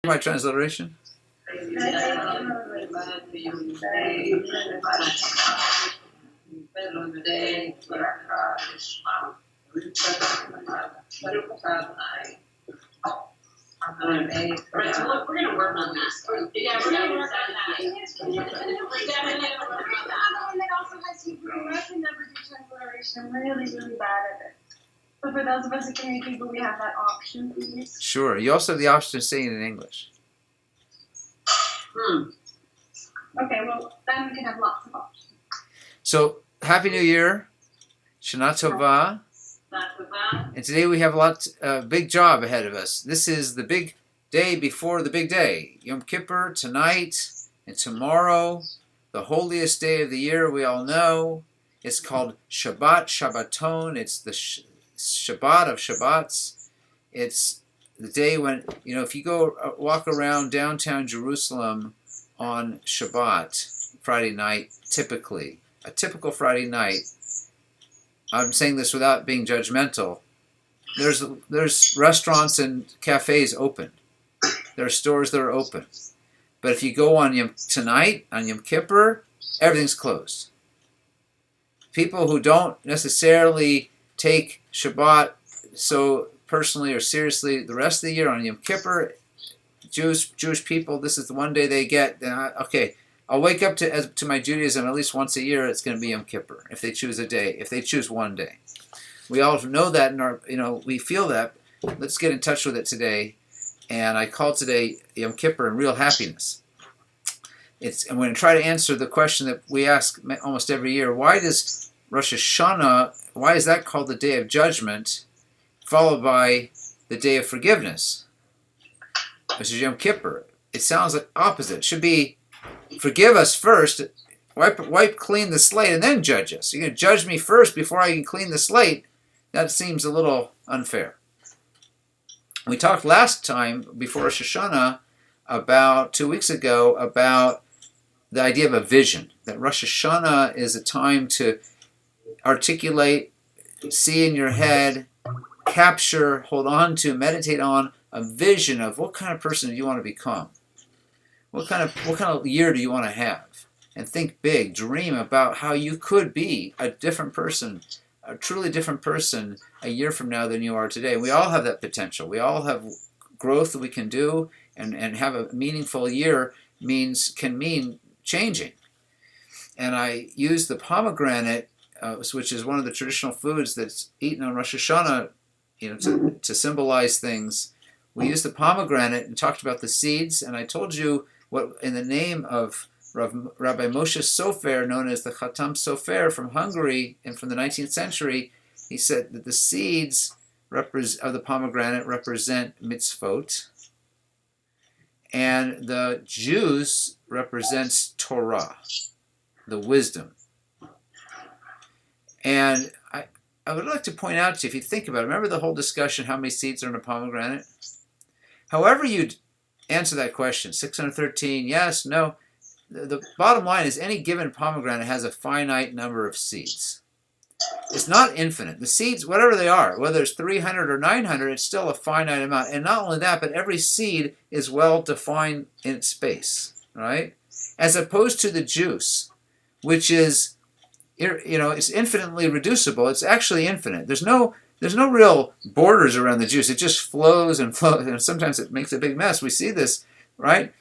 My transliteration? We're going to work on that. Yeah, we're going to work on that. We're definitely going to work on that. And it also has Hebrew. I can never do transliteration. I'm really, really bad at it. But for those of us who can read Hebrew, we have that option, please. Sure. You also have the option of saying it in English. Okay, well, then we can have lots of options. So, Happy New Year. Shana Tova. And today we have a big job ahead of us. This is the big day before the big day. Yom Kippur tonight and tomorrow, the holiest day of the year we all know. It's called Shabbat, Shabbaton. It's the Shabbat of Shabbats. It's the day when, if you go walk around downtown Jerusalem on Shabbat, Friday night, typically, a typical Friday night, I'm saying this without being judgmental, there's restaurants and cafes open. There are stores that are open. But if you go on tonight, on Yom Kippur, everything's closed. People who don't necessarily take Shabbat so personally or seriously the rest of the year, on Yom Kippur, Jewish people, this is the one day they get, okay, I'll wake up to my Judaism at least once a year. It's going to be Yom Kippur if they choose a day, if they choose one day. We all know that, and we feel that. Let's get in touch with it today. And I call today Yom Kippur and real happiness. And we're going to try to answer the question that we ask almost every year: why does Rosh Hashanah? Why is that called the Day of Judgment, followed by the Day of Forgiveness, which is Yom Kippur? It sounds like opposite. It should be forgive us first, wipe clean the slate, and then judge us. You're going to judge me first before I can clean the slate? That seems a little unfair. We talked last time, before Rosh Hashanah, about 2 weeks ago, about the idea of a vision. That Rosh Hashanah is a time to articulate, see in your head, capture, hold on to, meditate on a vision of what kind of person do you want to become. What kind of year do you want to have? And think big. Dream about how you could be a different person, a truly different person a year from now than you are today. We all have that potential. We all have growth that we can do, and have a meaningful year can mean changing. And I use the pomegranate, which is one of the traditional foods that's eaten on Rosh Hashanah, to symbolize things. We used the pomegranate and talked about the seeds, and I told you what, in the name of Rabbi Moshe Sofer, known as the Chatam Sofer from Hungary and from the 19th century, he said that the seeds of the pomegranate represent mitzvot, and the juice represents Torah, the wisdom. And I would like to point out to you, if you think about it, remember the whole discussion, how many seeds are in a pomegranate? However you answer that question, 613, yes, no, the bottom line is any given pomegranate has a finite number of seeds. It's not infinite. The seeds, whatever they are, whether it's 300 or 900, it's still a finite amount. And not only that, but every seed is well defined in its space, right? As opposed to the juice, which is, it's infinitely reducible. It's actually infinite. There's no real borders around the juice. It just flows and flows, and sometimes it makes a big mess. We see this, right?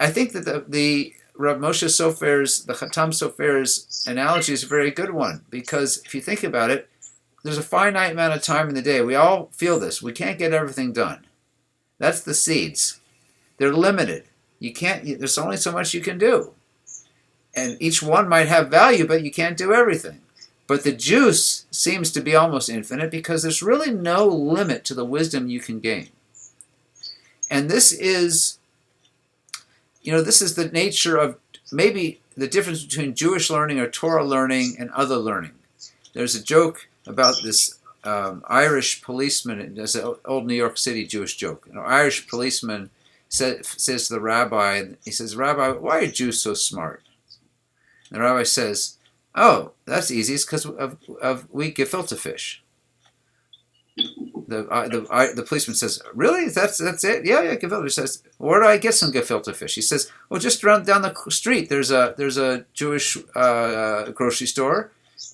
I think that the Rav Moshe Sofer's, the Chatam Sofer's analogy is a very good one, because if you think about it, there's a finite amount of time in the day. We all feel this. We can't get everything done. That's the seeds. They're limited. There's only so much you can do. And each one might have value, but you can't do everything. But the juice seems to be almost infinite, because there's really no limit to the wisdom you can gain. And this is the nature of maybe the difference between Jewish learning or Torah learning and other learning. There's a joke about this Irish policeman. There's an old New York City Jewish joke. An Irish policeman says to the rabbi, he says, "Rabbi, why are Jews so smart?" And the rabbi says, "Oh, that's easy. It's because of we gefilte fish." The policeman says, "Really? That's it? Yeah, gefilte fish." Says, "Where do I get some gefilte fish?" He says, "Well, just down the street. There's a Jewish grocery store.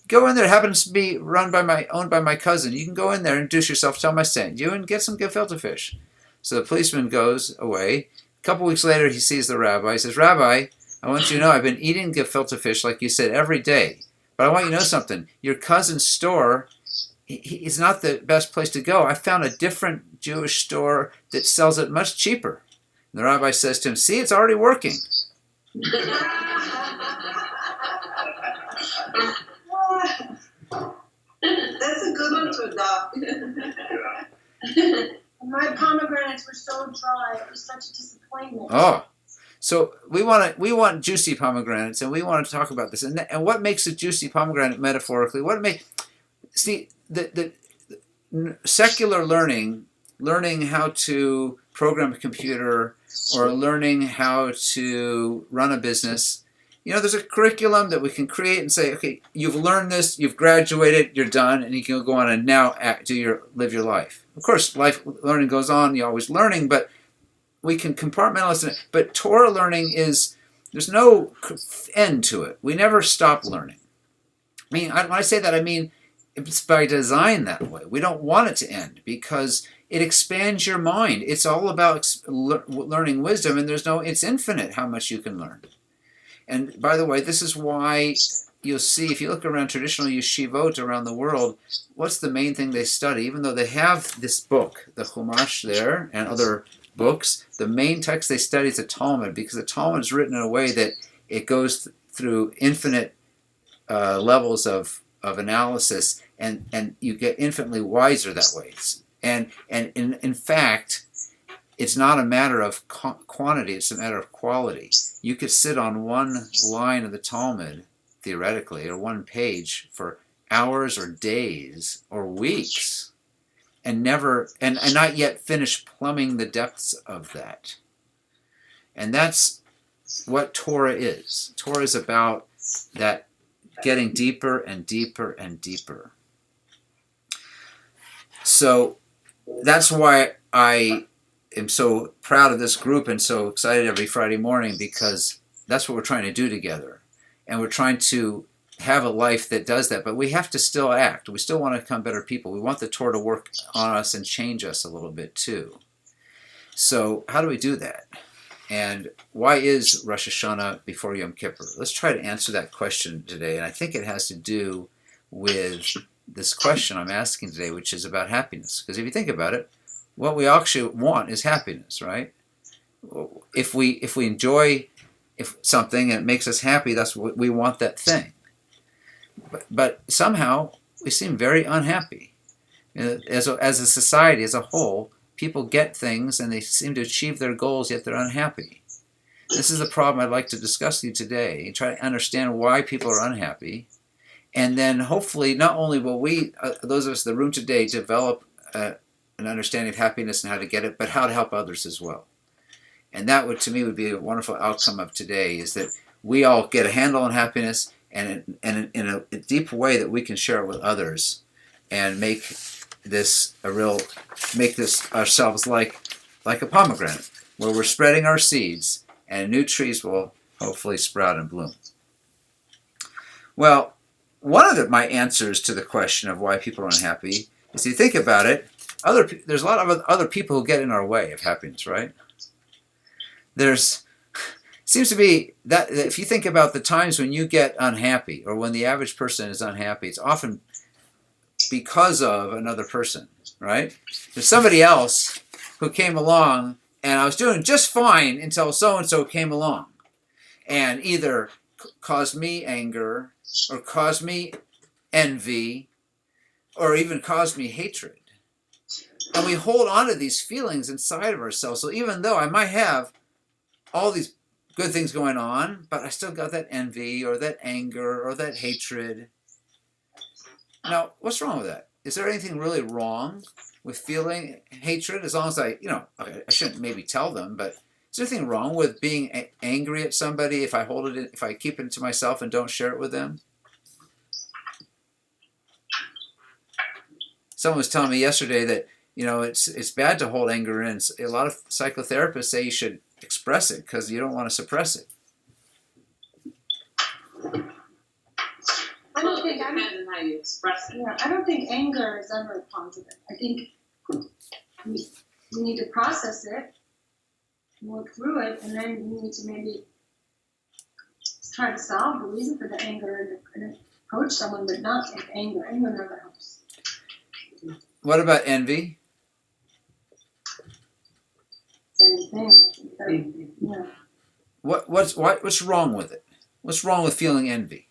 Go in there. It happens to be owned by my cousin. You can go in there, introduce yourself, tell him I sent you, and get some gefilte fish." So the policeman goes away. A couple weeks later, he sees the rabbi. He says, "Rabbi, I want you to know I've been eating gefilte fish like you said every day. But I want you to know something. Your cousin's store is not the best place to go. I found a different Jewish store that sells it much cheaper." And the rabbi says to him, "See, it's already working." That's a good one to adopt. My pomegranates were so dry. It was such a disappointment. Oh, so we want juicy pomegranates, and we want to talk about this. And what makes a juicy pomegranate metaphorically? The secular learning how to program a computer or learning how to run a business, there's a curriculum that we can create and say, okay, you've learned this, you've graduated, you're done, and you can go on and now live your life. Of course, life learning goes on, you're always learning, but we can compartmentalize it. But Torah learning there's no end to it. We never stop learning. When I say that, I mean, it's by design that way. We don't want it to end because it expands your mind. It's all about learning wisdom, and it's infinite how much you can learn. And by the way, this is why you'll see, if you look around traditional yeshivot around the world, what's the main thing they study? Even though they have this book, the Chumash there, and other books, the main text they study is the Talmud, because the Talmud is written in a way that it goes through infinite levels of analysis, and you get infinitely wiser that way. And in fact, it's not a matter of quantity, it's a matter of quality. You could sit on one line of the Talmud, theoretically, or one page for hours or days or weeks and not yet finish plumbing the depths of that. And that's what Torah is. Torah is about that getting deeper and deeper and deeper. So that's why I am so proud of this group and so excited every Friday morning, because that's what we're trying to do together. And we're trying to have a life that does that, but we have to still act. We still want to become better people. We want the Torah to work on us and change us a little bit too. So how do we do that? And why is Rosh Hashanah before Yom Kippur? Let's try to answer that question today. And I think it has to do with this question I'm asking today, which is about happiness. Because if you think about it, what we actually want is happiness, right? If we enjoy something and it makes us happy, that's what we want, that thing. But somehow we seem very unhappy. As a society as a whole, people get things and they seem to achieve their goals, yet they're unhappy. This is the problem I'd like to discuss with you today, and try to understand why people are unhappy. And then hopefully not only will we, those of us in the room today, develop an understanding of happiness and how to get it, but how to help others as well. And that would, to me, would be a wonderful outcome of today, is that we all get a handle on happiness, and in a deep way that we can share it with others, and make this ourselves like a pomegranate, where we're spreading our seeds, and new trees will hopefully sprout and bloom. Well, one of my answers to the question of why people are unhappy is, if you think about it, there's a lot of other people who get in our way of happiness, right? Seems to be that if you think about the times when you get unhappy, or when the average person is unhappy, it's often because of another person, right? There's somebody else who came along, and I was doing just fine until so-and-so came along, and either caused me anger, or caused me envy, or even caused me hatred. And we hold on to these feelings inside of ourselves. So even though I might have all these good things going on, but I still got that envy, or that anger, or that hatred. Now, what's wrong with that? Is there anything really wrong with feeling hatred? As long as I shouldn't maybe tell them, but is there anything wrong with being angry at somebody if I keep it to myself and don't share it with them? Someone was telling me yesterday that it's bad to hold anger in. A lot of psychotherapists say you should express it because you don't want to suppress it. I don't think it depends on how you express it. I don't think anger is ever positive. I think we need to process it, work through it, and then we need to maybe try to solve the reason for the anger and approach someone, but not with anger. Anger never helps. What about envy? Same thing. I think that, What's wrong with it? What's wrong with feeling envy?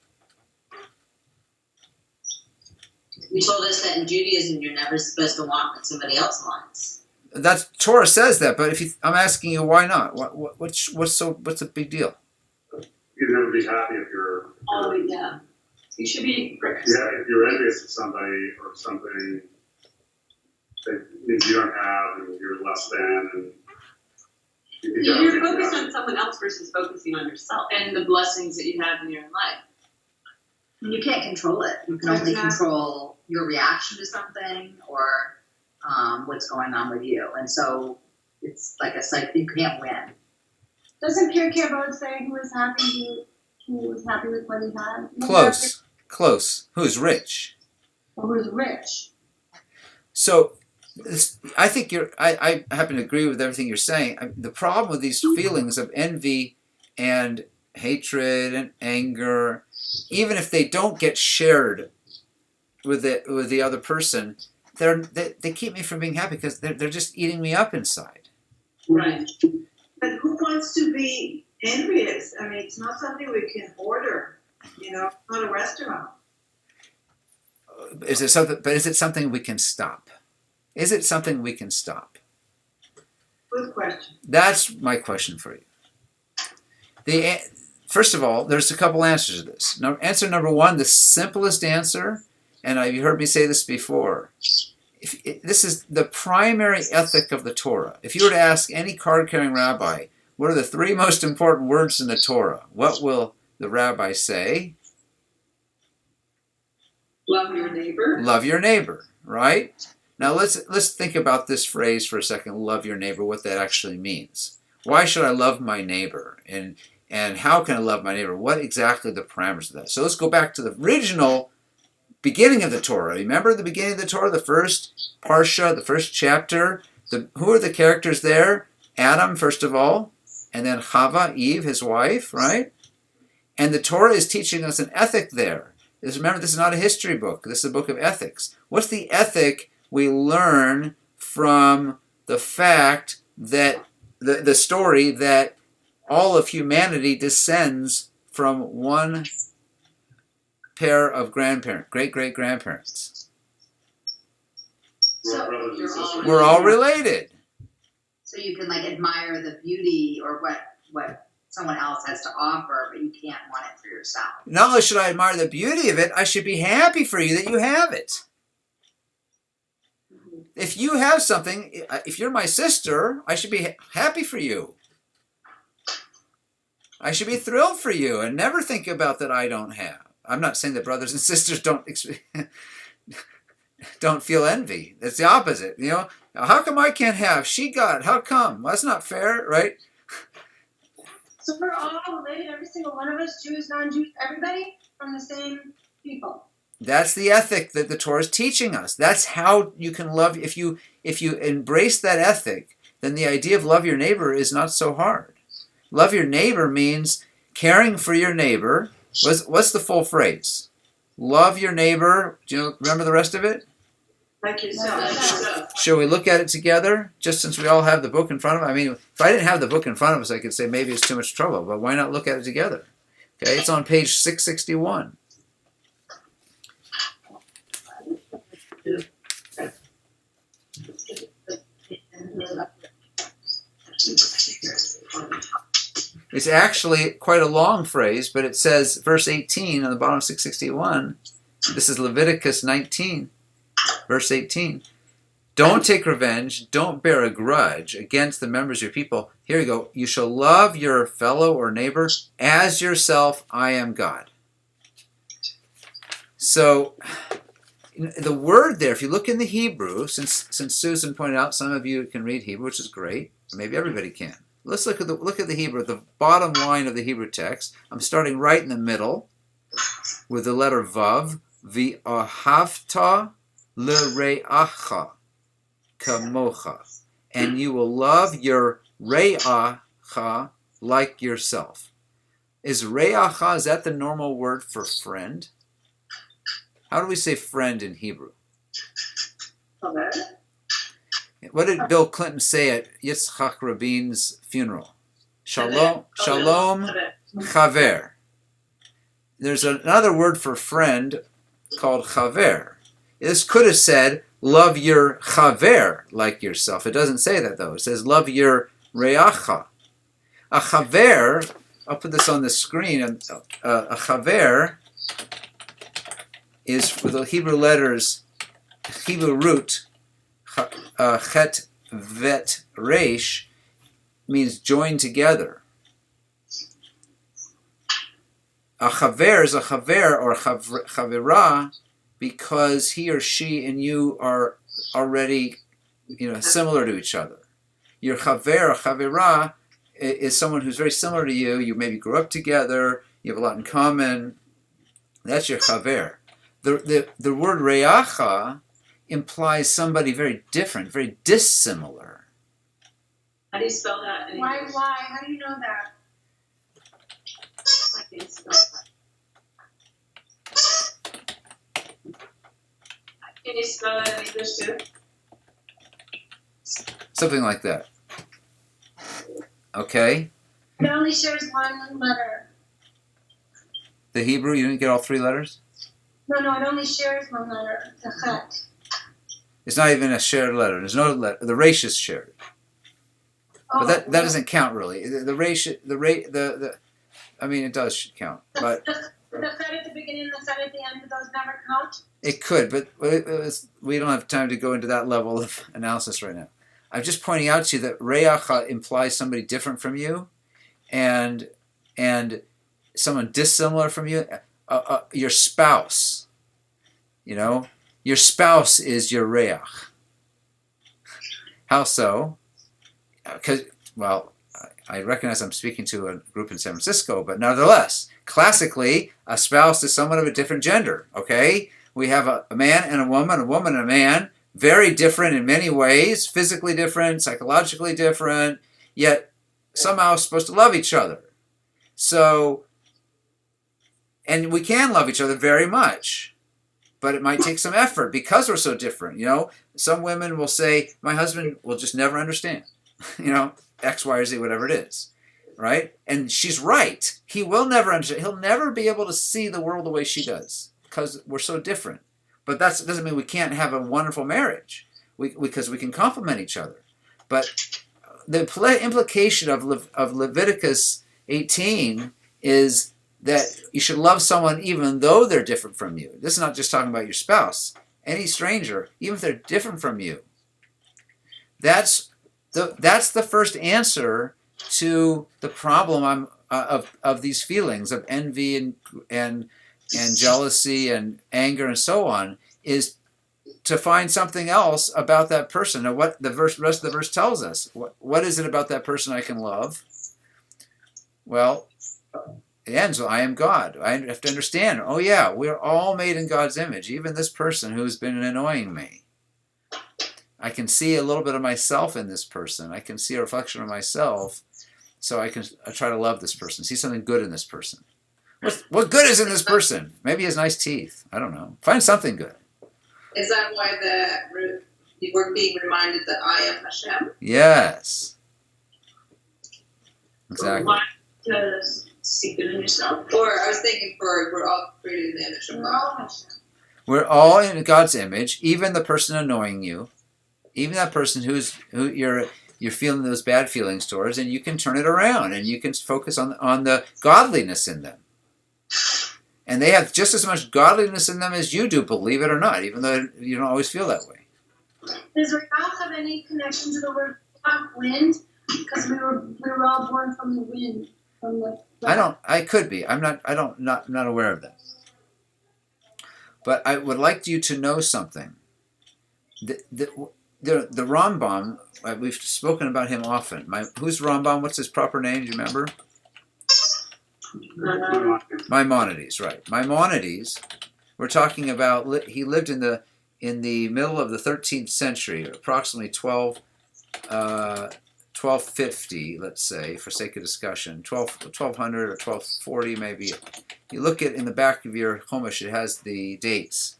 You told us that in Judaism you're never supposed to want what somebody else wants. That's Torah says that, but I'm asking you, why not? What's the big deal? You'd never be happy if you're. Oh yeah, you should be. Yeah, if you're envious of somebody or something that means you don't have and you're less than, and you're focused on someone else versus focusing on yourself and the blessings that you have in your life. You can't control it. You can only control your reaction to something or what's going on with you. And so it's like you can't win. doesn't Pirkei Avot say who was happy with what he had? Close. Who's rich? Or who was rich? So, I think I happen to agree with everything you're saying. The problem with these feelings of envy and hatred and anger, even if they don't get shared with the other person, they keep me from being happy because they're just eating me up inside. Right. But who wants to be envious? I mean, it's not something we can order. It's not a restaurant. Is it something? But is it something we can stop? Is it something we can stop? Good question. That's my question for you. First of all, there's a couple answers to this. Answer number one, the simplest answer, and you've heard me say this before. This is the primary ethic of the Torah. If you were to ask any card-carrying rabbi, what are the three most important words in the Torah? What will the rabbi say? Love your neighbor. Love your neighbor, right? Now let's think about this phrase for a second, love your neighbor, what that actually means. Why should I love my neighbor? And how can I love my neighbor? What exactly are the parameters of that? So let's go back to the original beginning of the Torah. Remember the beginning of the Torah, the first parsha, the first chapter? Who are the characters there? Adam, first of all, and then Chava, Eve, his wife, right? And the Torah is teaching us an ethic there. Remember, this is not a history book. This is a book of ethics. What's the ethic we learn from the fact that the story that all of humanity descends from one pair of great-great-grandparents? We're all brothers and sisters. We're all related. So you can admire the beauty or what someone else has to offer, but you can't want it for yourself. Not only should I admire the beauty of it, I should be happy for you that you have it. If you have something, if you're my sister, I should be happy for you. I should be thrilled for you and never think about that I don't have. I'm not saying that brothers and sisters don't feel envy. It's the opposite. How come I can't have? She got. How come? Well, that's not fair, right? So we're all related, every single one of us, Jews, non-Jews, everybody, from the same people. That's the ethic that the Torah is teaching us. That's how you can love. If you embrace that ethic, then the idea of love your neighbor is not so hard. Love your neighbor means caring for your neighbor. What's the full phrase? Love your neighbor. Do you remember the rest of it? Like yourself. Shall we look at it together? Just since we all have the book in front of us. I mean, if I didn't have the book in front of us, I could say maybe it's too much trouble. But why not look at it together? Okay, it's on page 661. It's actually quite a long phrase, but it says, verse 18 on the bottom of 661, this is Leviticus 19, verse 18. Don't take revenge, don't bear a grudge against the members of your people. Here you go. You shall love your fellow or neighbor as yourself. I am God. So, The word there, if you look in the Hebrew, since Susan pointed out some of you can read Hebrew, which is great. Maybe everybody can. Let's look at the Hebrew, the bottom line of the Hebrew text. I'm starting right in the middle with the letter Vav. V'ahavta l're'acha kamocha. And you will love your re'acha like yourself. Is re'acha, is that the normal word for friend? How do we say friend in Hebrew? What did Bill Clinton say at Yitzhak Rabin's funeral? Shalom, shalom, chaver. There's another word for friend called chaver. This could have said, love your chaver like yourself. It doesn't say that, though. It says, love your re'acha. A chaver, I'll put this on the screen. A chaver is for the Hebrew letters, Hebrew root, chet, vet, resh, means joined together. A chaver is a chaver or chavera because he or she and you are already, similar to each other. Your chaver or chavera is someone who's very similar to you. You maybe grew up together. You have a lot in common. That's your chaver. The word re'acha implies somebody very different, very dissimilar. How do you spell that in Why? English? How do you know that? I can't spell that. Can you spell that in English too? Something like that. Okay? It only shares one letter. The Hebrew, you didn't get all three letters? No, it only shares one letter, the chet. It's not even a shared letter. There's no letter. The resh is shared. But that doesn't count really. I mean, it does count. But The chet at the beginning and the chet at the end, those never count? it could, but we don't have time to go into that level of analysis right now. I'm just pointing out to you that re'acha implies somebody different from you and someone dissimilar from you. Your spouse, your spouse is your re'ach. How so? Because, I recognize I'm speaking to a group in San Francisco, but nevertheless, classically, a spouse is someone of a different gender, okay? We have a man and a woman and a man, very different in many ways, physically different, psychologically different, yet somehow supposed to love each other. So, and we can love each other very much, but it might take some effort because we're so different. Some women will say, my husband will just never understand, X, Y, or Z, whatever it is, right? And she's right. He will never understand. He'll never be able to see the world the way she does because we're so different. But that doesn't mean we can't have a wonderful marriage because we can complement each other. But the implication of Leviticus 18 is that you should love someone even though they're different from you. This is not just talking about your spouse. Any stranger, even if they're different from you. That's the first answer to the problem of these feelings of envy and jealousy and anger and so on, is to find something else about that person. Now, what the rest of the verse tells us. What is it about that person I can love? Well, it ends with, I am God. I have to understand, we're all made in God's image, even this person who's been annoying me. I can see a little bit of myself in this person. I can see a reflection of myself, so I try to love this person, see something good in this person. What good is in this person? Maybe he has nice teeth. I don't know. Find something good. Is that why we're being reminded that I am Hashem? Yes. Exactly. Why? To seek it in yourself. Or I was thinking we're all created in the image of We're God. all Hashem. We're all in God's image, even the person annoying you, even that person who you're feeling those bad feelings towards, and you can turn it around and you can focus on the godliness in them. And they have just as much godliness in them as you do, believe it or not, even though you don't always feel that way. Does Ralph have any connection to the word wind? Because we were all born from the wind, from the. I could be. I'm not aware of that. But I would like you to know something. The Rambam, we've spoken about him often. Who's Rambam? What's his proper name? Do you remember? Maimonides, right? Maimonides. We're talking about. He lived in the middle of the 13th century, approximately 1250, let's say, for sake of discussion, 1200 or 1240 maybe. You look at in the back of your Chumash, it has the dates.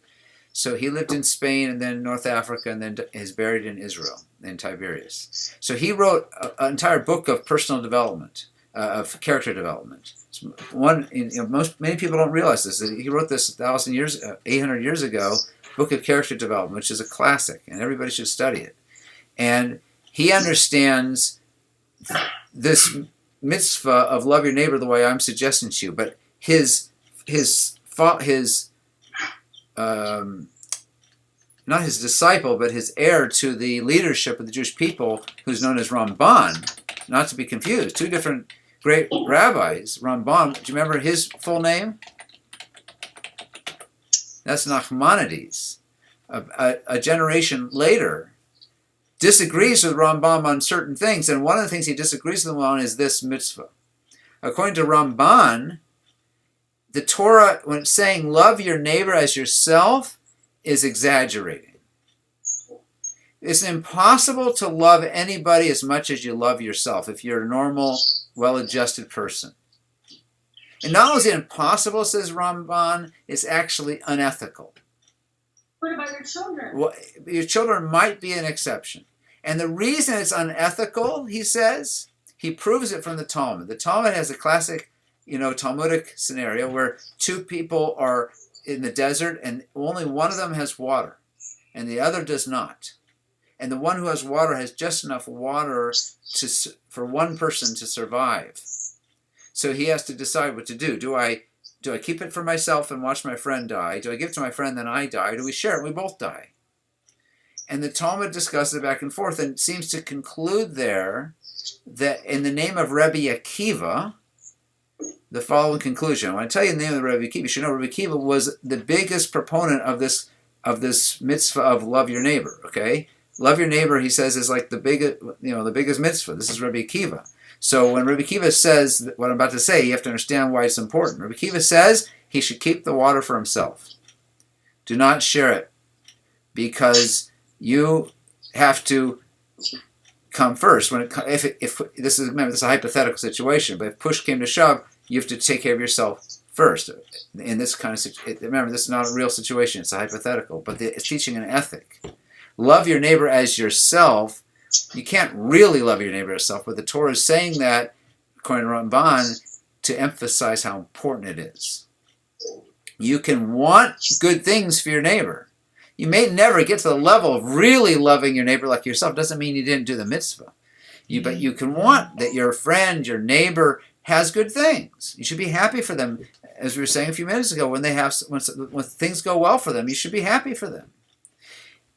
So he lived in Spain and then North Africa and then is buried in Israel, in Tiberias. So he wrote an entire book of personal development, of character development. Many people don't realize this. He wrote this 800 years ago, book of character development, which is a classic, and everybody should study it. And he understands this mitzvah of love your neighbor the way I'm suggesting to you, but not his disciple, but his heir to the leadership of the Jewish people, who's known as Ramban, not to be confused, two different great rabbis. Ramban, do you remember his full name? That's Nachmanides. A generation later, disagrees with Rambam on certain things, and one of the things he disagrees with him on is this mitzvah. According to Ramban, the Torah, when it's saying love your neighbor as yourself, is exaggerating. It's impossible to love anybody as much as you love yourself if you're a normal, well-adjusted person. And not only is it impossible, says Ramban, it's actually unethical. What about your children? Well, your children might be an exception. And the reason it's unethical, he says, he proves it from the Talmud. The Talmud has a classic, Talmudic scenario where two people are in the desert and only one of them has water and the other does not. And the one who has water has just enough water for one person to survive. So he has to decide what to do. Do I keep it for myself and watch my friend die? Do I give it to my friend, then I die? Or do we share it and we both die? And the Talmud discusses it back and forth and seems to conclude there that in the name of Rabbi Akiva, the following conclusion. I want to tell you the name of Rabbi Akiva. You should know Rabbi Akiva was the biggest proponent of this mitzvah of love your neighbor. Okay, love your neighbor, he says, is like the biggest mitzvah. This is Rabbi Akiva. So when Rabbi Akiva says what I'm about to say, you have to understand why it's important. Rabbi Akiva says he should keep the water for himself. Do not share it, because you have to come first. If this is a hypothetical situation, but if push came to shove, you have to take care of yourself first. In this kind of situation, remember, this is not a real situation; it's a hypothetical. But it's teaching an ethic. Love your neighbor as yourself. You can't really love your neighbor as yourself, but the Torah is saying that, according to Ramban, to emphasize how important it is. You can want good things for your neighbor. You may never get to the level of really loving your neighbor like yourself. Doesn't mean you didn't do the mitzvah. But you can want that your friend, your neighbor, has good things. You should be happy for them. As we were saying a few minutes ago, when things go well for them, you should be happy for them.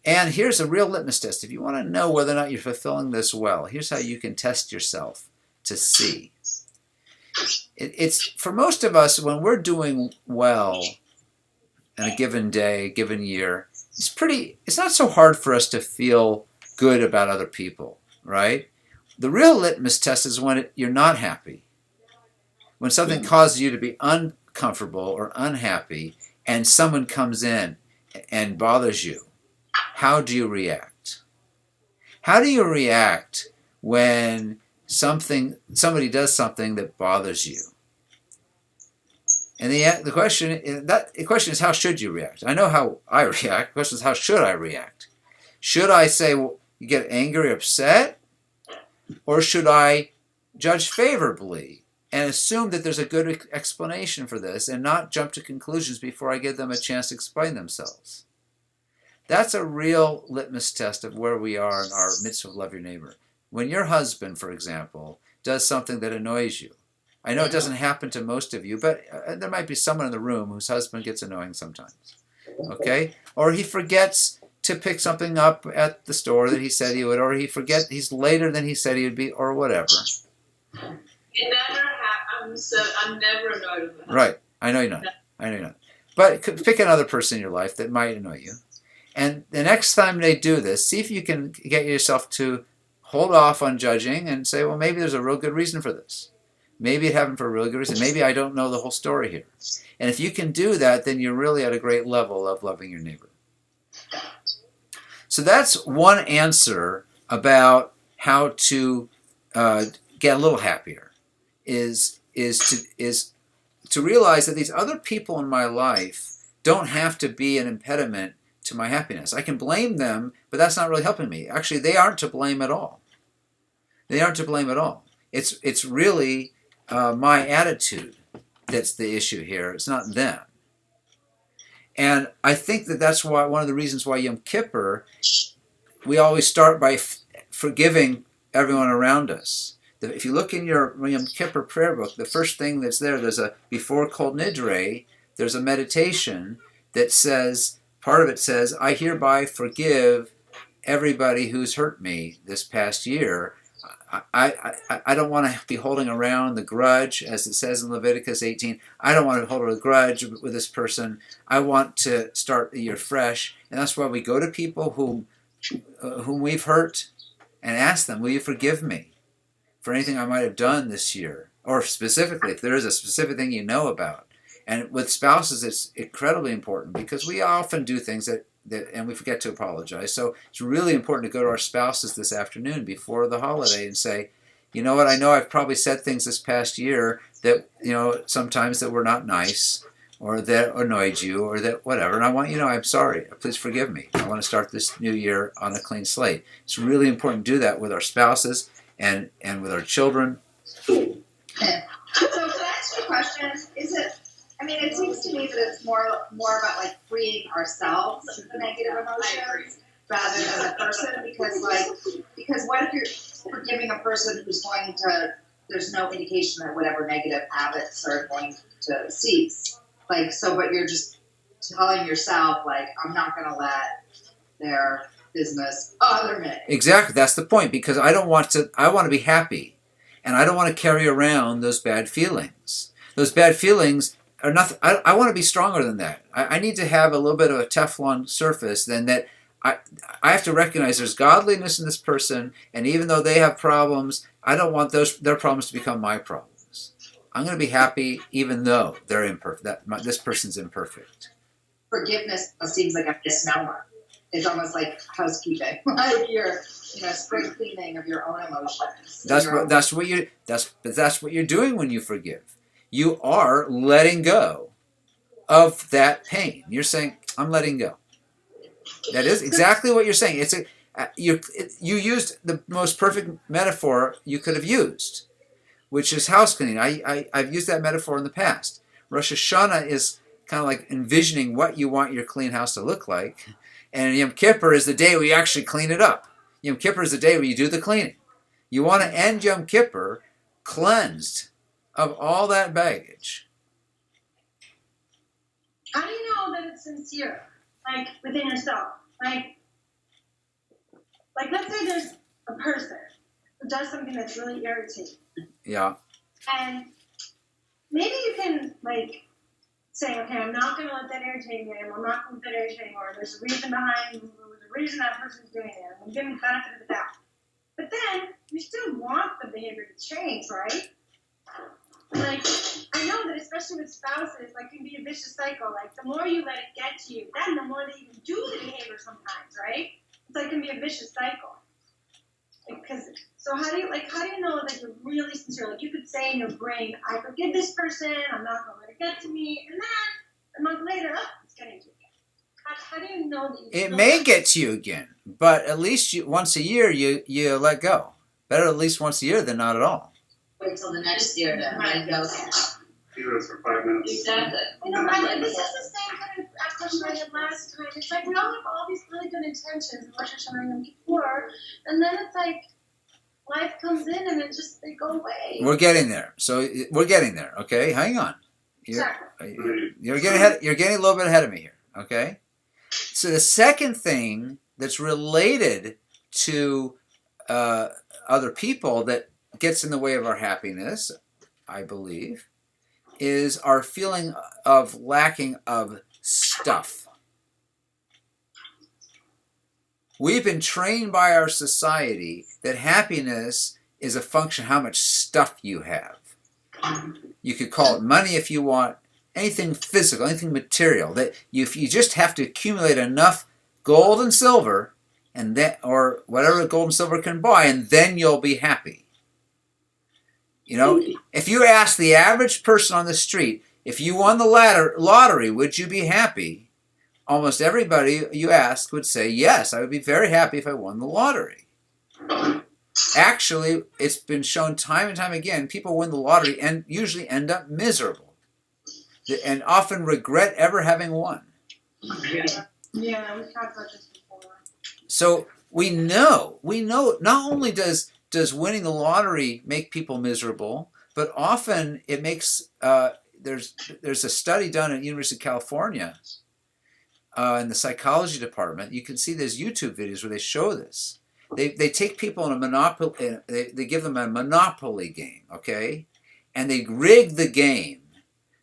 And here's a real litmus test. If you want to know whether or not you're fulfilling this well, here's how you can test yourself to see. It's for most of us, when we're doing well in a given day, a given year, it's not so hard for us to feel good about other people, right? The real litmus test is when you're not happy. When something causes you to be uncomfortable or unhappy and someone comes in and bothers you, how do you react? How do you react when somebody does something that bothers you? And the question is, how should you react? I know how I react. The question is, how should I react? Should I say, well, you get angry, upset? Or should I judge favorably and assume that there's a good explanation for this and not jump to conclusions before I give them a chance to explain themselves? That's a real litmus test of where we are in our mitzvah of love your neighbor. When your husband, for example, does something that annoys you, I know it doesn't happen to most of you, but there might be someone in the room whose husband gets annoying sometimes. Okay? Or he forgets to pick something up at the store that he said he would, or he's later than he said he would be, or whatever. It never happens. I'm never annoyed with him. Right. I know you're not. But pick another person in your life that might annoy you. And the next time they do this, see if you can get yourself to hold off on judging and say, well, maybe there's a real good reason for this. Maybe it happened for a really good reason. Maybe I don't know the whole story here. And if you can do that, then you're really at a great level of loving your neighbor. So that's one answer about how to get a little happier. Is to realize that these other people in my life don't have to be an impediment to my happiness. I can blame them, but that's not really helping me. Actually, they aren't to blame at all. They aren't to blame at all. It's really my attitude that's the issue here. It's not them. And I think that's why one of the reasons why Yom Kippur, we always start by forgiving everyone around us. If you look in your Yom Kippur prayer book, the first thing that's there's a before Kol Nidre, there's a meditation that says, part of it says, I hereby forgive everybody who's hurt me this past year. I don't want to be holding around the grudge, as it says in Leviticus 18. I don't want to hold a grudge with this person. I want to start the year fresh. And that's why we go to people whom we've hurt and ask them, will you forgive me for anything I might have done this year? Or specifically, if there is a specific thing you know about. And with spouses, it's incredibly important because we often do things that and we forget to apologize. So it's really important to go to our spouses this afternoon before the holiday and say, you know what, I know I've probably said things this past year that, sometimes that were not nice or that annoyed you or that whatever. And I want you to know I'm sorry. Please forgive me. I want to start this new year on a clean slate. It's really important to do that with our spouses and with our children. Okay. So can I ask you a question? It seems to me that it's more about like freeing ourselves of the negative emotions rather than the person, because what if you're forgiving a person who's there's no indication that whatever negative habits are going to cease. But you're just telling yourself, I'm not going to let their business bother me. Exactly, that's the point, because I want to be happy, and I don't want to carry around those bad feelings. Those bad feelings are nothing. I want to be stronger than that. I need to have a little bit of a Teflon surface than that. I have to recognize there's godliness in this person, and even though they have problems, I don't want their problems to become my problems. I'm going to be happy even though they're imperfect. This person's imperfect. Forgiveness seems like a misnomer. It's almost like housekeeping, like your spring cleaning of your own emotions. That's what you're doing when you forgive. You are letting go of that pain. You're saying, I'm letting go. That is exactly what you're saying. You used the most perfect metaphor you could have used, which is house cleaning. I've used that metaphor in the past. Rosh Hashanah is kind of like envisioning what you want your clean house to look like. And Yom Kippur is the day where you actually clean it up. Yom Kippur is the day where you do the cleaning. You want to end Yom Kippur cleansed of all that baggage. How do you know that it's sincere? Within yourself. Let's say there's a person who does something that's really irritating. Yeah. And maybe you can, say, okay, I'm not going to let that irritate me anymore. I'm not going to let that irritate anymore. There's a reason behind, there's a reason that person's doing it. I'm giving the benefit of the doubt. But then, you still want the behavior to change, right? I know that especially with spouses, it can be a vicious cycle. The more you let it get to you, then the more that you can do the behavior sometimes, right? It can be a vicious cycle. So how do you know that you're really sincere? You could say in your brain, I forgive this person, I'm not going to let it get to me, and then a month later, it's getting to you again. How do you know that you It may get to you again, but at least once a year you let go. Better at least once a year than not at all. Wait till the next year to let go. Even if it's for 5 minutes. Exactly. This is the same kind of question I had last time. It's we all have all these really good intentions in Rosh Hashanah and Yom Kippur, and then it's life comes in and they go away. We're getting there. So we're getting there. Okay, hang on. You're getting a little bit ahead of me here. Okay. So the second thing that's related to other people that gets in the way of our happiness, I believe, is our feeling of lacking of stuff. We've been trained by our society that happiness is a function of how much stuff you have. You could call it money if you want, anything physical, anything material. That you just have to accumulate enough gold and silver, and then, or whatever gold and silver can buy, and then you'll be happy. You know, if you ask the average person on the street, if you won the lottery, would you be happy? Almost everybody you ask would say, yes, I would be very happy if I won the lottery. Actually, it's been shown time and time again, people win the lottery and usually end up miserable and often regret ever having won. Yeah, we've talked about this before. So we know, not only does winning the lottery make people miserable, but often it makes, there's a study done at the University of California in the psychology department. You can see there's YouTube videos where they show this. They take people in a monopoly, they give them a monopoly game, okay? And they rig the game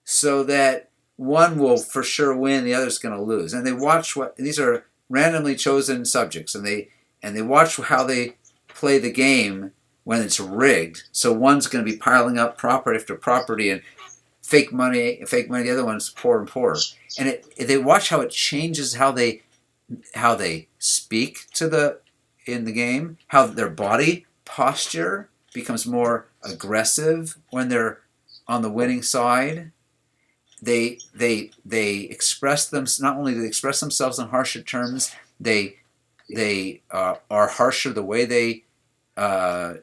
so that one will for sure win, the other's going to lose. And they watch these are randomly chosen subjects, and they watch how they play the game when it's rigged. So one's going to be piling up property after property and fake money, the other one's poor and poorer. And they watch how it changes how they speak in the game, how their body posture becomes more aggressive when they're on the winning side. They express them, not only do they express themselves in harsher terms, they are harsher the way they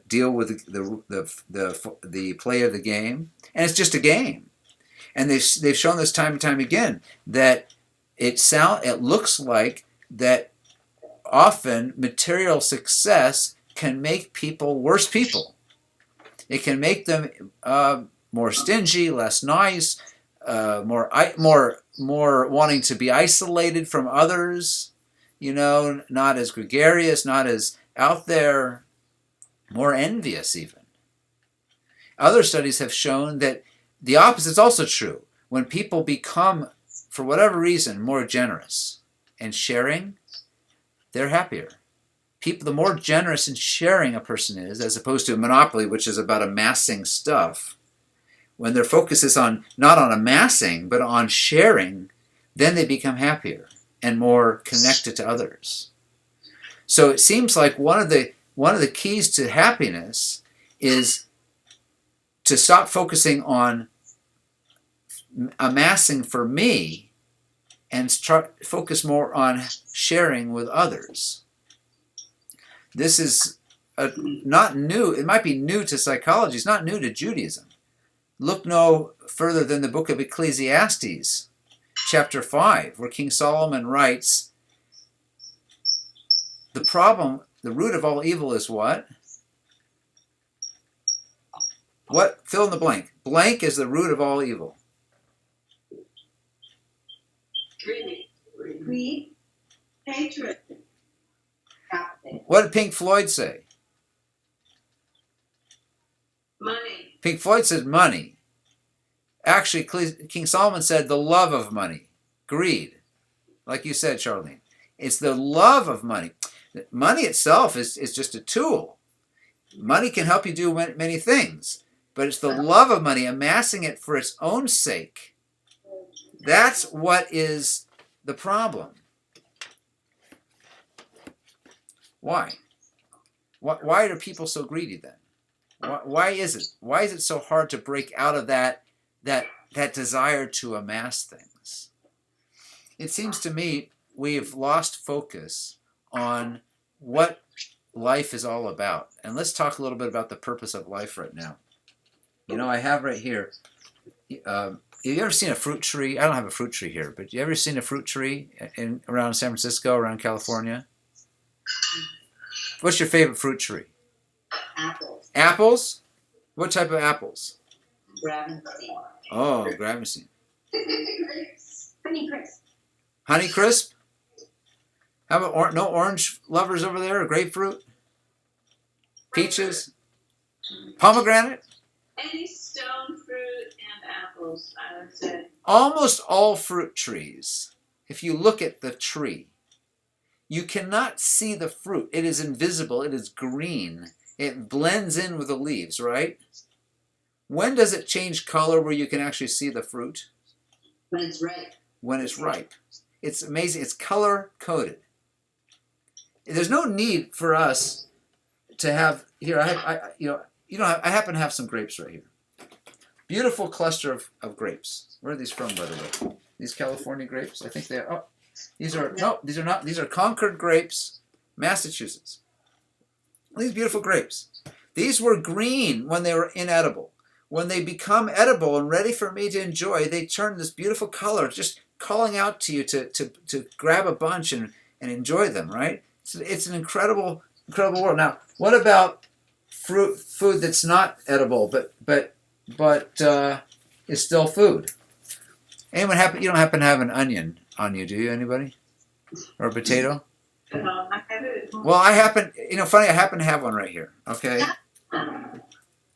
deal with the play of the game, and it's just a game. And they've shown this time and time again that it looks like that often material success can make people worse people. It can make them more stingy, less nice, more wanting to be isolated from others. You know, not as gregarious, not as out there, more envious even. Other studies have shown that the opposite is also true. When people become, for whatever reason, more generous and sharing, they're happier. The more generous and sharing a person is, as opposed to a monopoly, which is about amassing stuff, when their focus is not on amassing, but on sharing, then they become happier and more connected to others. So it seems like one of the keys to happiness is to stop focusing on amassing for me and focus more on sharing with others. This is not new. It might be new to psychology. It's not new to Judaism. Look no further than the book of Ecclesiastes, chapter 5, where King Solomon writes, the root of all evil is what? What? Fill in the blank. Blank is the root of all evil. Greed, hatred. What did Pink Floyd say? Money. Pink Floyd said money. Actually, King Solomon said the love of money. Greed. Like you said, Charlene. It's the love of money. Money itself is just a tool. Money can help you do many things. But it's the love of money, amassing it for its own sake. That's what is the problem. Why? Why are people so greedy then? Why is it? Why is it so hard to break out of that desire to amass things? It seems to me we've lost focus on what life is all about. And let's talk a little bit about the purpose of life right now. You know, I have right here, have you ever seen a fruit tree? I don't have a fruit tree here, but you ever seen a fruit tree around San Francisco, around California? What's your favorite fruit tree? Apples. Apples? What type of apples? Gravenstein. Oh, Gravenstein. Honey crisp. Honey Crisp? How about no orange lovers over there, or grapefruit? Peaches? Pomegranate? Any stone fruit and apples, I would say. Almost all fruit trees, if you look at the tree, you cannot see the fruit. It is invisible. It is green. It blends in with the leaves, right? When does it change color where you can actually see the fruit? When it's ripe. When it's ripe. It's amazing. It's color coded. There's no need for us to have here. I happen to have some grapes right here. Beautiful cluster of grapes. Where are these from, by the way? These California grapes? I think they are. Oh, these are not. These are Concord grapes, Massachusetts. These beautiful grapes. These were green when they were inedible. When they become edible and ready for me to enjoy, they turn this beautiful color, just calling out to you to grab a bunch and enjoy them, right? It's an incredible world. Now, what about food that's not edible but is still food? You don't happen to have an onion on you, do you? Anybody? Or a potato? I have it at home. Well, I happen to have one right here. Okay.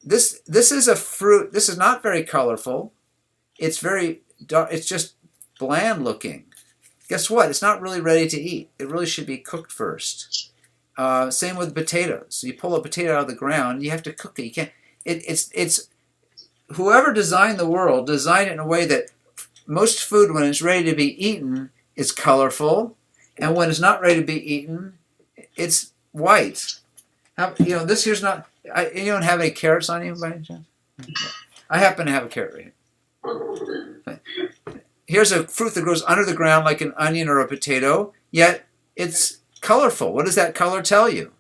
This is a fruit. This is not very colorful. It's very dark. It's just bland looking. Guess what? It's not really ready to eat. It really should be cooked first. Same with potatoes. You pull a potato out of the ground, you have to cook it. You can't. It's whoever designed the world designed it in a way that most food, when it's ready to be eaten, is colorful, and when it's not ready to be eaten, it's white. This here's not. You don't have any carrots on you, by any chance? I happen to have a carrot right here. Here's a fruit that grows under the ground like an onion or a potato, yet it's colorful. What does that color tell you?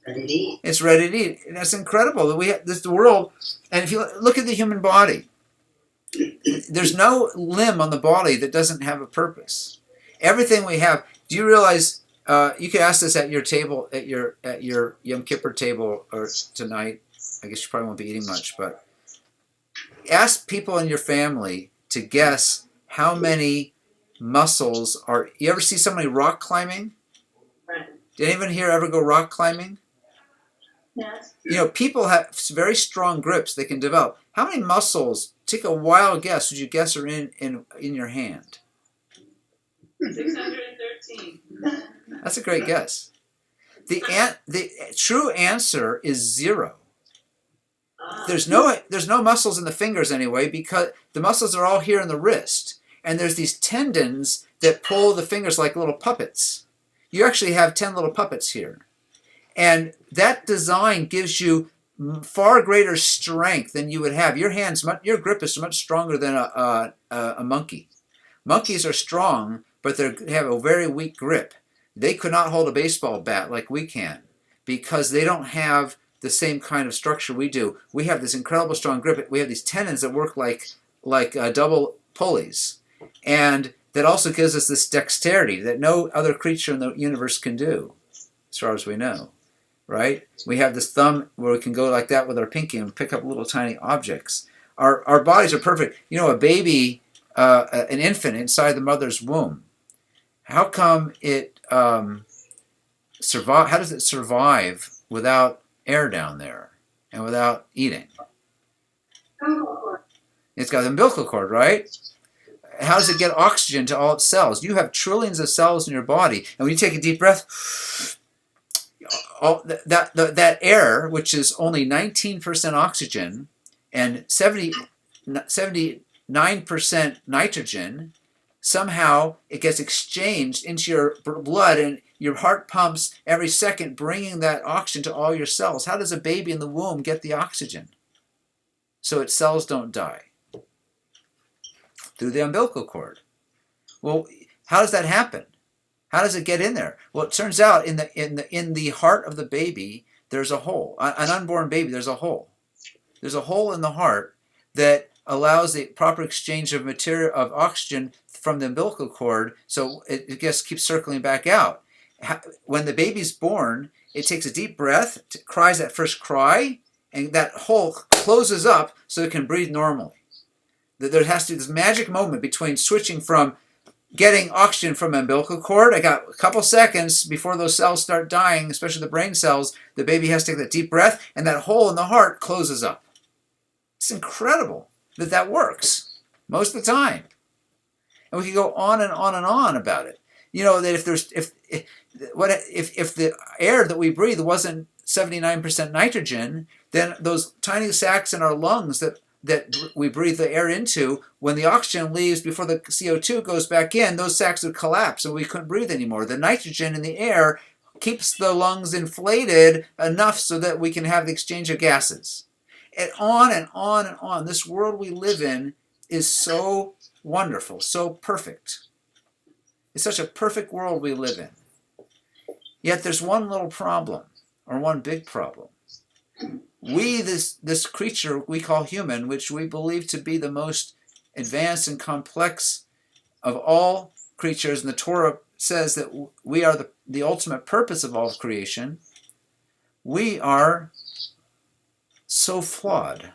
Ready to eat. It's ready to eat. And that's incredible that we have this world. And if you look at the human body, there's no limb on the body that doesn't have a purpose. Everything we have. Do you realize? You could ask this at your table, at your Yom Kippur table, or tonight. I guess you probably won't be eating much, but ask people in your family to guess how many muscles are. You ever see somebody rock climbing? Right. Did anyone here ever go rock climbing? Yes. People have very strong grips they can develop. How many muscles? Take a wild guess. Would you guess are in your hand? 613. That's a great guess. The true answer is 0. There's no muscles in the fingers anyway, because the muscles are all here in the wrist, and there's these tendons that pull the fingers like little puppets. You actually have 10 little puppets here, and that design gives you far greater strength than you would have. Your grip is much stronger than a monkey. Monkeys are strong, but they have a very weak grip. They could not hold a baseball bat like we can because they don't have the same kind of structure we do. We have this incredible strong grip. We have these tendons that work like double pulleys, and that also gives us this dexterity that no other creature in the universe can do, as far as we know, right? We have this thumb where we can go like that with our pinky and pick up little tiny objects. Our bodies are perfect. A baby, an infant inside the mother's womb, how come it survive? How does it survive without air down there and without eating? It's got the umbilical cord, right? How does it get oxygen to all its cells? You have trillions of cells in your body, and when you take a deep breath, all that air, which is only 19% oxygen and 79% nitrogen, somehow it gets exchanged into your blood, and your heart pumps every second, bringing that oxygen to all your cells. How does a baby in the womb get the oxygen so its cells don't die? Through the umbilical cord. Well, how does that happen? How does it get in there? Well, it turns out in the heart of the baby there's a hole. An unborn baby, there's a hole. There's a hole in the heart that allows the proper exchange of oxygen from the umbilical cord, so it just keeps circling back out. When the baby's born, it takes a deep breath, cries that first cry, and that hole closes up so it can breathe normally. There has to be this magic moment between switching from getting oxygen from umbilical cord. I got a couple seconds before those cells start dying, especially the brain cells. The baby has to take that deep breath, and that hole in the heart closes up. It's incredible that works most of the time. And we can go on and on and on about it. You know, that if the air that we breathe wasn't 79% nitrogen, then those tiny sacs in our lungs that we breathe the air into, when the oxygen leaves before the CO2 goes back in, those sacs would collapse and we couldn't breathe anymore. The nitrogen in the air keeps the lungs inflated enough so that we can have the exchange of gases. And on and on and on. This world we live in is so wonderful, so perfect. It's such a perfect world we live in. Yet there's one little problem, or one big problem. We, this creature we call human, which we believe to be the most advanced and complex of all creatures, and the Torah says that we are the ultimate purpose of all creation, we are so flawed.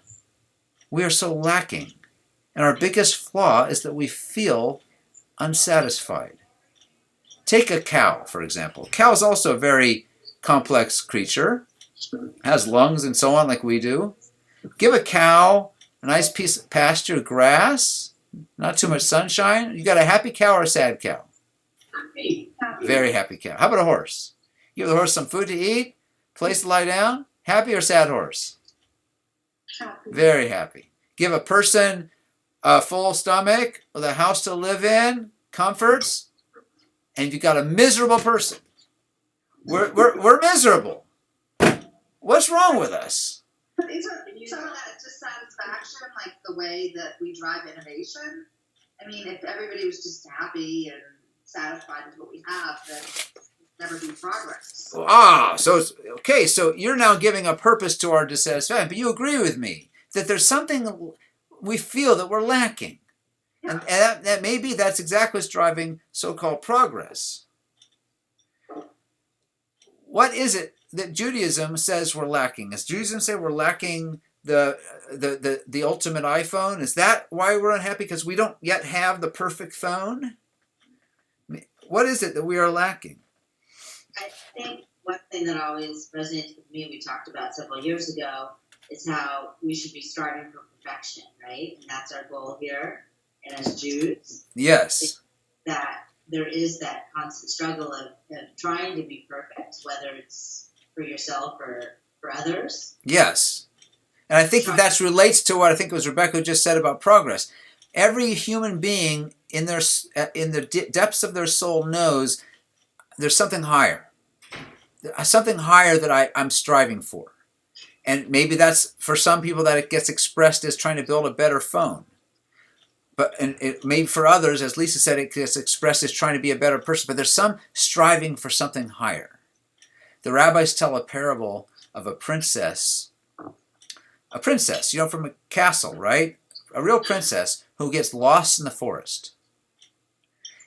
We are so lacking. And our biggest flaw is that we feel unsatisfied. Take a cow, for example. Cow is also a very complex creature, has lungs and so on like we do. Give a cow a nice piece of pasture, grass, not too much sunshine. You got a happy cow or a sad cow? Happy. Very happy cow. How about a horse? Give the horse some food to eat, place to lie down. Happy or sad horse? Happy. Very happy. Give a person a full stomach with a house to live in, comforts, and you've got a miserable person. We're miserable. What's wrong with us? But isn't some of that dissatisfaction like the way that we drive innovation? I mean, if everybody was just happy and satisfied with what we have, then never be progress. So you're now giving a purpose to our dissatisfaction, but you agree with me that there's something we feel that we're lacking. And that maybe that's exactly what's driving so-called progress. What is it that Judaism says we're lacking? Does Judaism say we're lacking the ultimate iPhone? Is that why we're unhappy? Because we don't yet have the perfect phone? What is it that we are lacking? I think one thing that always resonates with me, we talked about several years ago, is how we should be striving for perfection, right? And that's our goal here. And as Jews, Yes. that there is that constant struggle of trying to be perfect, whether it's for yourself or for others. Yes. And I think that relates to what I think it was Rebecca who just said about progress. Every human being in the depths of their soul knows there's something higher. Something higher that I'm striving for. And maybe that's, for some people, that it gets expressed as trying to build a better phone. But maybe for others, as Lisa said, it gets expressed as trying to be a better person. But there's some striving for something higher. The rabbis tell a parable of a princess, from a castle, right? A real princess who gets lost in the forest.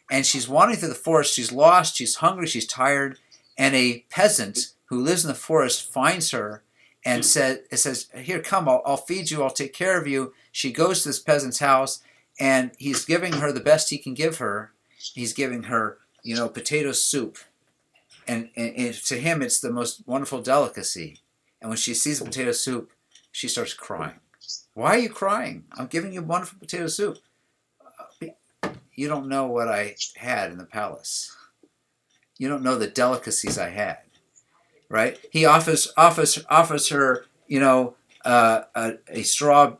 And she's wandering through the forest. She's lost. She's hungry. She's tired. And a peasant who lives in the forest finds her and says, "Here, come. I'll feed you. I'll take care of you." She goes to this peasant's house, and he's giving her the best he can give her. He's giving her, potato soup. And to him, it's the most wonderful delicacy. And when she sees the potato soup, she starts crying. "Why are you crying? I'm giving you wonderful potato soup." "You don't know what I had in the palace. You don't know the delicacies I had." Right? He offers her,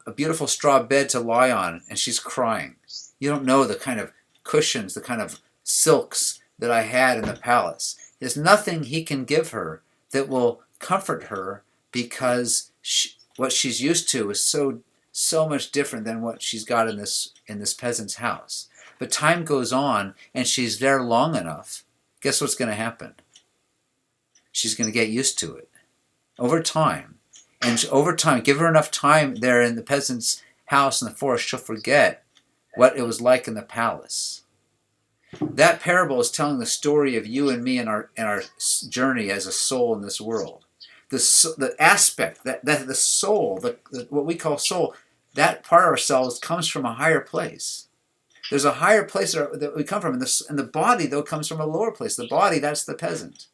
a beautiful straw bed to lie on, and she's crying. "You don't know the kind of cushions, the kind of silks that I had in the palace." There's nothing he can give her that will comfort her, because what she's used to is so much different than what she's got in this peasant's house. But time goes on, and she's there long enough. Guess what's going to happen? She's going to get used to it over time. And over time, give her enough time there in the peasant's house in the forest, she'll forget what it was like in the palace. That parable is telling the story of you and me and our journey as a soul in this world. The aspect, the soul, what we call soul, that part of ourselves comes from a higher place. There's a higher place that we come from, and the body, though, comes from a lower place. The body, that's the peasant.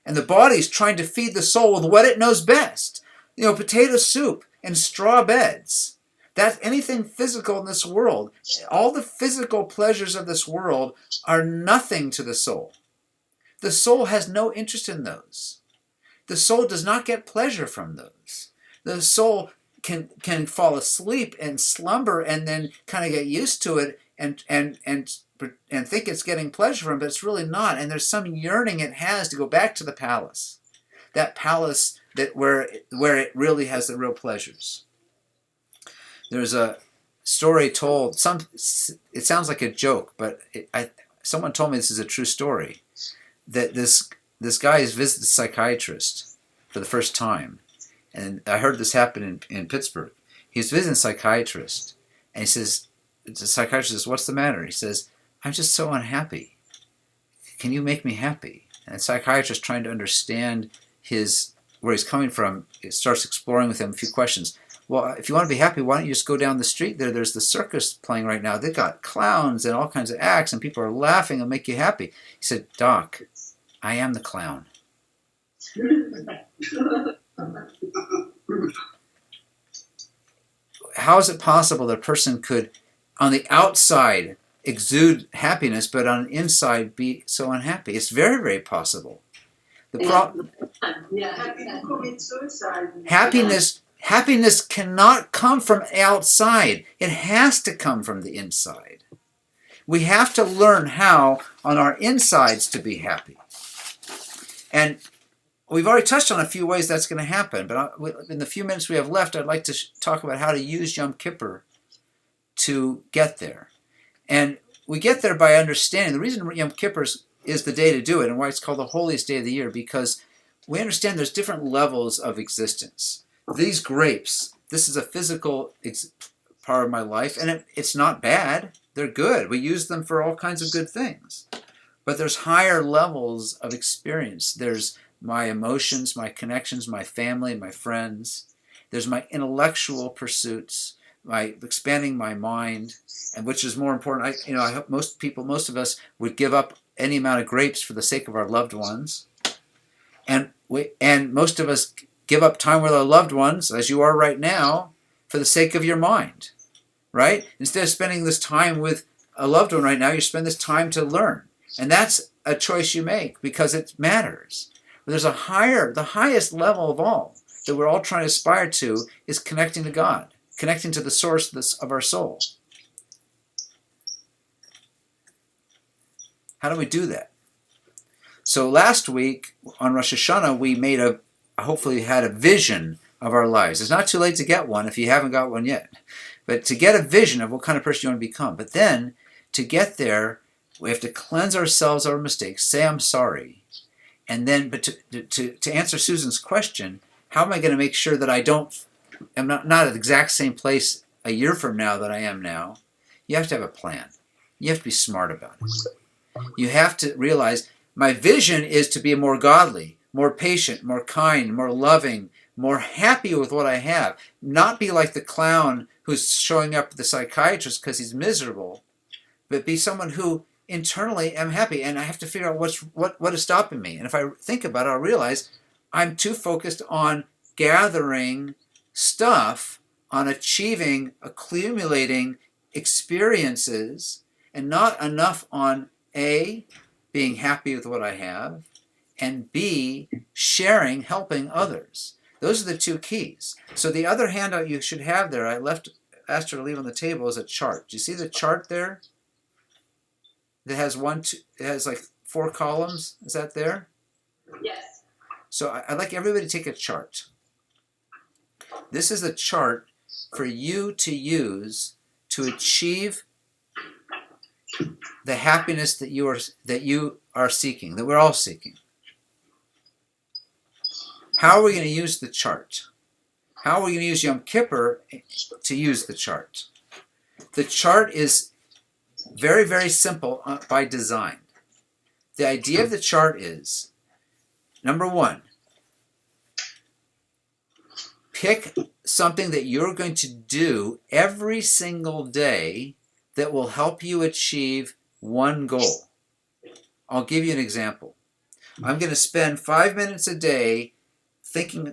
And the body's trying to feed the soul with what it knows best. potato soup and straw beds. That anything physical in this world, all the physical pleasures of this world are nothing to the soul. The soul has no interest in those. The soul does not get pleasure from those. The soul can fall asleep and slumber and then kind of get used to it and think it's getting pleasure from it, but it's really not. And there's some yearning it has to go back to the palace. That palace where it really has the real pleasures. There's a story told. It sounds like a joke, but someone told me this is a true story. That this guy has visited a psychiatrist for the first time, and I heard this happen in Pittsburgh. He's visiting a psychiatrist, and the psychiatrist says, "What's the matter?" He says, "I'm just so unhappy. Can you make me happy?" And the psychiatrist, trying to understand where he's coming from, it starts exploring with him a few questions. Well, if you want to be happy, why don't you just go down the street there? There's the circus playing right now. They've got clowns and all kinds of acts, and people are laughing and make you happy. He said, "Doc, I am the clown." How is it possible that a person could, on the outside, exude happiness, but on the inside be so unhappy? It's very, very possible. The problem. People commit suicide. Happiness cannot come from outside. It has to come from the inside. We have to learn how, on our insides, to be happy. And we've already touched on a few ways that's going to happen, but in the few minutes we have left, I'd like to talk about how to use Yom Kippur to get there. And we get there by understanding. The reason Yom Kippur is the day to do it, and why it's called the holiest day of the year, because we understand there's different levels of existence. These grapes, this is a physical part of my life, and it's not bad. They're good. We use them for all kinds of good things. But there's higher levels of experience. There's my emotions, my connections, my family, my friends. There's my intellectual pursuits, my expanding my mind, and which is more important. I hope most of us would give up any amount of grapes for the sake of our loved ones, and most of us give up time with our loved ones, as you are right now, for the sake of your mind, right? Instead of spending this time with a loved one right now, you spend this time to learn. And that's a choice you make because it matters. But there's the highest level of all that we're all trying to aspire to is connecting to God, connecting to the source of our soul. How do we do that? So last week on Rosh Hashanah, we hopefully had a vision of our lives. It's not too late to get one if you haven't got one yet. But to get a vision of what kind of person you want to become. But then, to get there, we have to cleanse ourselves of our mistakes, say I'm sorry. And then, but to answer Susan's question, how am I going to make sure that I'm not at the exact same place a year from now that I am now? You have to have a plan. You have to be smart about it. You have to realize, my vision is to be more godly, more patient, more kind, more loving, more happy with what I have. Not be like the clown who's showing up at the psychiatrist because he's miserable, but be someone who internally am happy. And I have to figure out what is stopping me. And if I think about it, I'll realize I'm too focused on gathering stuff, on achieving, accumulating experiences, and not enough on A, being happy with what I have, and B, sharing, helping others. Those are the two keys. So the other handout you should have there, asked her to leave on the table, is a chart. Do you see the chart there? That has it has like 4 columns. Is that there? Yes. So I'd like everybody to take a chart. This is a chart for you to use to achieve the happiness that you are seeking, that we're all seeking. How are we going to use the chart? How are we going to use Yom Kippur to use the chart? The chart is very, very simple by design. The idea of the chart is, number 1, pick something that you're going to do every single day that will help you achieve one goal. I'll give you an example. I'm going to spend 5 minutes a day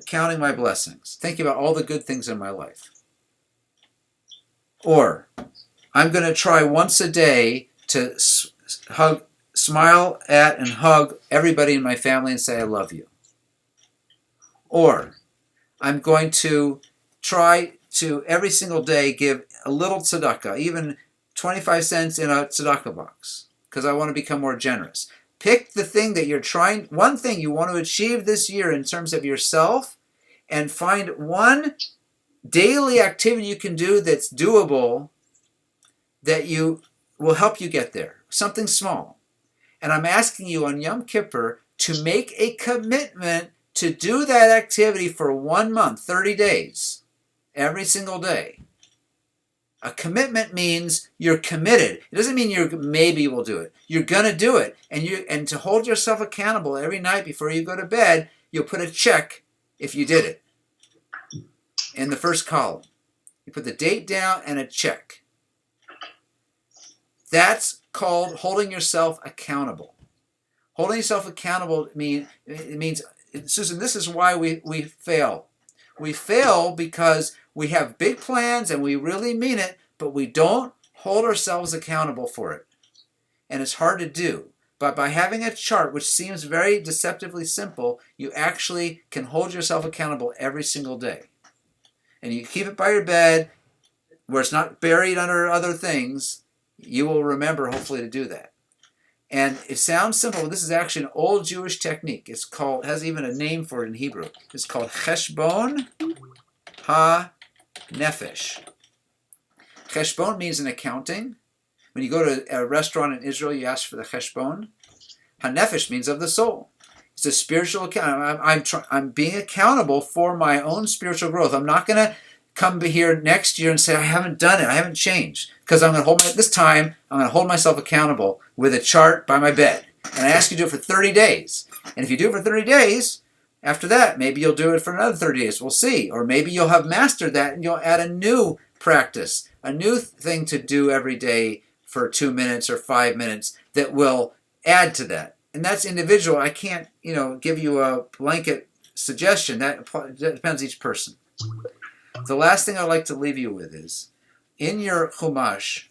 counting my blessings, thinking about all the good things in my life. Or I'm going to try once a day to smile at and hug everybody in my family and say I love you. Or I'm going to try to every single day give a little tzedakah, even 25 cents in a tzedakah box, because I want to become more generous. Pick the thing that you're trying, one thing you want to achieve this year in terms of yourself, and find one daily activity you can do that's doable that will help you get there. Something small. And I'm asking you on Yom Kippur to make a commitment to do that activity for 1 month, 30 days, every single day. A commitment means you're committed. It doesn't mean you maybe will do it. You're going to do it. And to hold yourself accountable every night before you go to bed, you'll put a check if you did it in the first column. You put the date down and a check. That's called holding yourself accountable. Holding yourself accountable means, Susan, this is why we fail. We fail because we have big plans and we really mean it, but we don't hold ourselves accountable for it. And it's hard to do. But by having a chart, which seems very deceptively simple, you actually can hold yourself accountable every single day. And you keep it by your bed where it's not buried under other things. You will remember, hopefully, to do that. And it sounds simple, but this is actually an old Jewish technique. It has even a name for it in Hebrew. It's called Cheshbon HaNefesh. Cheshbon means an accounting. When you go to a restaurant in Israel, you ask for the Cheshbon. HaNefesh means of the soul. It's a spiritual account. I'm being accountable for my own spiritual growth. I'm not going to come here next year and say, I haven't done it, I haven't changed. Because I'm going to hold myself accountable with a chart by my bed. And I ask you to do it for 30 days. And if you do it for 30 days, after that, maybe you'll do it for another 30 days. We'll see. Or maybe you'll have mastered that and you'll add a new practice, a new thing to do every day for 2 minutes or 5 minutes that will add to that. And that's individual. I can't, give you a blanket suggestion. That depends on each person. The last thing I'd like to leave you with is, in your Chumash,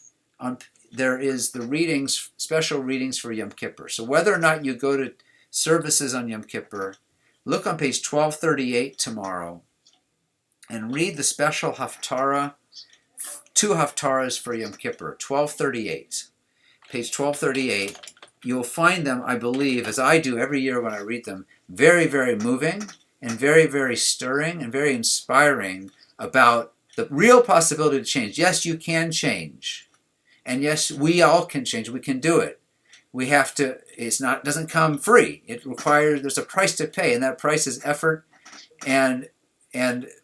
there is the readings, special readings for Yom Kippur. So whether or not you go to services on Yom Kippur, look on page 1238 tomorrow and read the special Haftarah, 2 Haftarahs for Yom Kippur, 1238. Page 1238. You'll find them, I believe, as I do every year when I read them, very, very moving and very, very stirring and very inspiring about the real possibility to change. Yes, you can change. And yes, we all can change. We can do it. We have to, doesn't come free. There's a price to pay, and that price is effort. And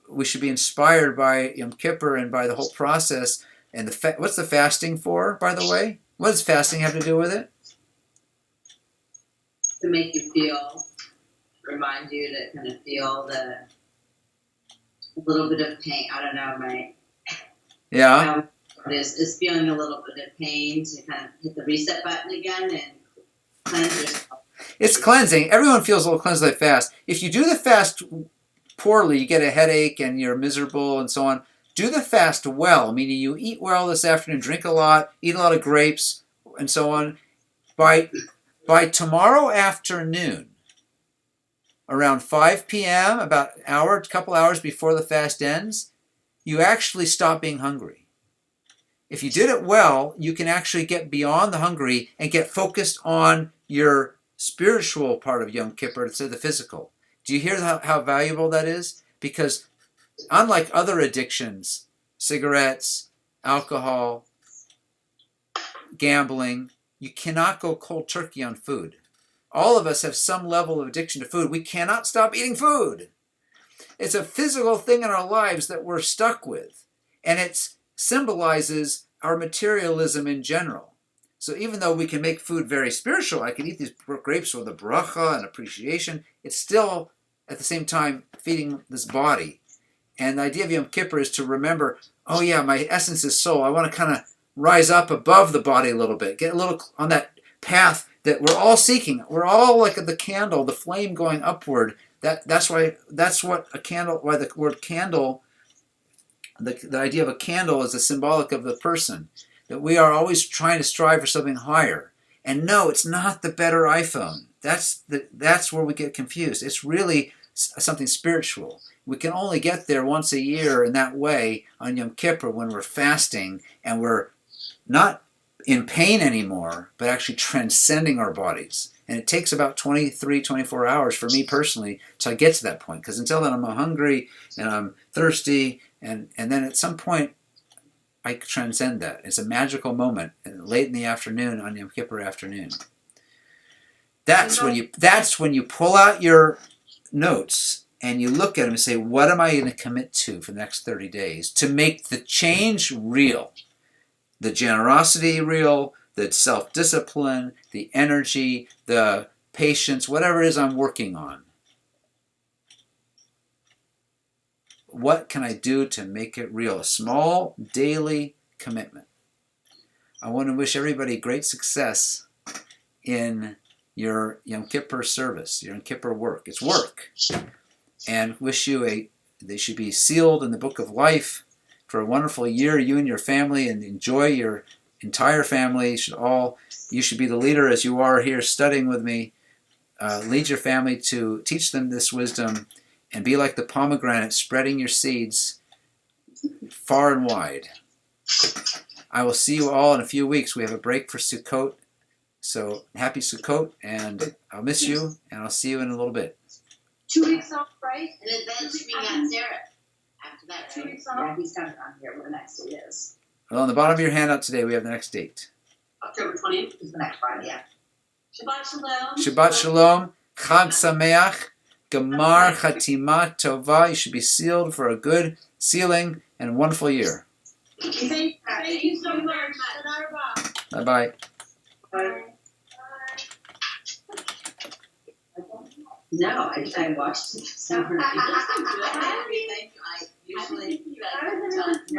we should be inspired by Yom Kippur and by the whole process. And what's the fasting for, by the way? What does fasting have to do with it? To make you remind you to kind of feel a little bit of pain. I don't know, right? Yeah. Is feeling a little bit of pain to kind of hit the reset button again and cleanse yourself. It's cleansing. Everyone feels a little cleansed by fast. If you do the fast poorly, you get a headache and you're miserable and so on. Do the fast well, meaning you eat well this afternoon, drink a lot, eat a lot of grapes, and so on. By tomorrow afternoon, around 5 p.m., about a couple hours before the fast ends, you actually stop being hungry. If you did it well, you can actually get beyond the hungry and get focused on your spiritual part of Yom Kippur instead of the physical. Do you hear how valuable that is? Because unlike other addictions, cigarettes, alcohol, gambling, you cannot go cold turkey on food. All of us have some level of addiction to food. We cannot stop eating food. It's a physical thing in our lives that we're stuck with. And it symbolizes our materialism in general. So even though we can make food very spiritual, I can eat these grapes with a bracha and appreciation, it's still, at the same time, feeding this body. And the idea of Yom Kippur is to remember, oh yeah, my essence is soul. I want to kind of rise up above the body a little bit, get a little on that path that we're all seeking. We're all like the candle, the flame going upward, That's what a candle. Why the word candle. The idea of a candle is a symbolic of the person, that we are always trying to strive for something higher. And no, it's not the better iPhone. That's where we get confused. It's really something spiritual. We can only get there once a year in that way on Yom Kippur when we're fasting and we're not in pain anymore, but actually transcending our bodies. And it takes about 23, 24 hours for me personally till I get to that point. Because until then I'm hungry and I'm thirsty. And then at some point, I transcend that. It's a magical moment, late in the afternoon on Yom Kippur afternoon. That's when you pull out your notes and you look at them and say, what am I going to commit to for the next 30 days to make the change real? The generosity real, the self-discipline, the energy, the patience, whatever it is I'm working on. What can I do to make it real? A small daily commitment. I want to wish everybody great success in your Yom Kippur service, your Yom Kippur work. It's work. And wish you they should be sealed in the book of life for a wonderful year, you and your family, and enjoy your entire family. You should be the leader as you are here studying with me. Lead your family to teach them this wisdom. And be like the pomegranate, spreading your seeds far and wide. I will see you all in a few weeks. We have a break for Sukkot. So happy Sukkot, and I'll miss you, and I'll see you in a little bit. 2 weeks off, right? And then we got Sarah after that, 2 right? weeks off. Yeah, he's got it on here where the next date is. Well, on the bottom of your handout today, we have the next date. October 20th. It's the next Friday, yeah. Shabbat Shalom. Shabbat Shalom, Chag Sameach, Gemar Chatima Tova. You should be sealed for a good sealing and wonderful year. Thank you so much. Bye-bye. No, I watched it. So, Good. I usually.